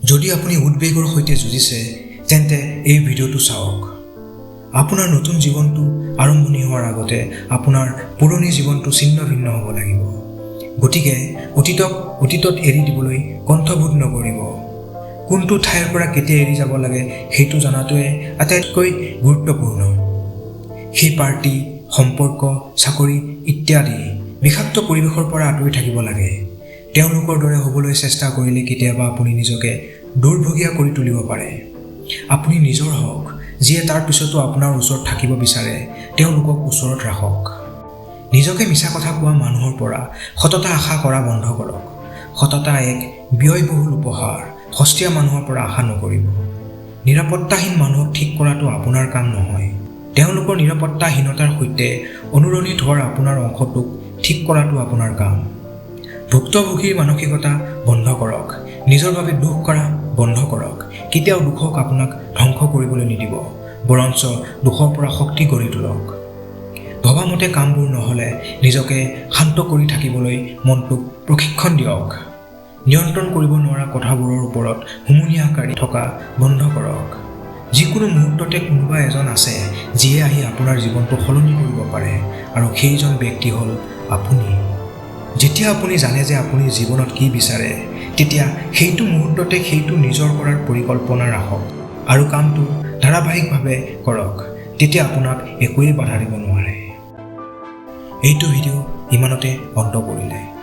যদি আপুনি উদ্বেগৰ সৈতে যুঁজিছে তেন্তে এই ভিডিঅ'টো চাওক। আপোনাৰ নতুন জীৱনটো আৰম্ভণি হোৱাৰ আগতে আপোনাৰ পুৰণি জীৱনটো ছিন্ন ভিন্ন হ'ব লাগিব। গতিকে অতীতত এৰি দিবলৈ কণ্ঠবোধ নকৰিব। কোনটো ঠাইৰ পৰা কেতিয়া এৰি যাব লাগে সেইটো জনাটোৱে আটাইতকৈ গুৰুত্বপূৰ্ণ। সেই পাৰ্টি, সম্পৰ্ক, চাকৰি ইত্যাদি বিষাক্ত পৰিৱেশৰ পৰা আঁতৰি থাকিব লাগে। তেওঁলোকৰ দৰে হ'বলৈ চেষ্টা কৰিলে কেতিয়াবা আপুনি নিজকে দুৰ্ভগীয়া কৰি তুলিব পাৰে। আপুনি নিজৰ হওক, যিয়ে তাৰ পিছতো আপোনাৰ ওচৰত থাকিব বিচাৰে তেওঁলোকক ওচৰত ৰাখক। নিজকে মিছা কথা কোৱা মানুহৰ পৰা সততা আশা কৰা বন্ধ কৰক। সততা এক ব্যয়বহুল উপহাৰ। সস্তীয়া মানুহৰ পৰা আশা নকৰিব। নিৰাপত্তাহীন মানুহক ঠিক কৰাটো আপোনাৰ কাম নহয়। তেওঁলোকৰ নিৰাপত্তাহীনতাৰ সৈতে অনুৰণিত হোৱাৰ আপোনাৰ অংশটোক ঠিক কৰাটো আপোনাৰ কাম। ভুক্তভোগীৰ মানসিকতা বন্ধ কৰক। নিজৰ বাবে দুখ কৰা বন্ধ কৰক। কেতিয়াও দুখক আপোনাক ধ্বংস কৰিবলৈ নিদিব, বৰঞ্চ দুখৰ পৰা শক্তি গঢ়ি তোলক। ভবামতে কামবোৰ নহ'লে নিজকে শান্ত কৰি থাকিবলৈ মনটোক প্ৰশিক্ষণ দিয়ক। নিয়ন্ত্ৰণ কৰিব নোৱাৰা কথাবোৰৰ ওপৰত হুমুনিয়াহ কাঢ়ি থকা বন্ধ কৰক। যিকোনো মুহূৰ্ততে কোনোবা এজন আছে যিয়ে আহি আপোনাৰ জীৱনটো সলনি কৰিব পাৰে, আৰু সেইজন ব্যক্তি হ'ল আপুনি। যেতিয়া আপুনি জানে যে আপুনি জীৱনত কি বিচাৰে, তেতিয়া সেইটো মুহূৰ্ততে সেইটো নিজৰ কৰাৰ পৰিকল্পনা ৰাখক আৰু কামটো ধাৰাবাহিকভাৱে কৰক। তেতিয়া আপোনাক একোৱেই বাধা দিব নোৱাৰে। এইটো ভিডিঅ' ইমানতে অন্ত পৰিলে।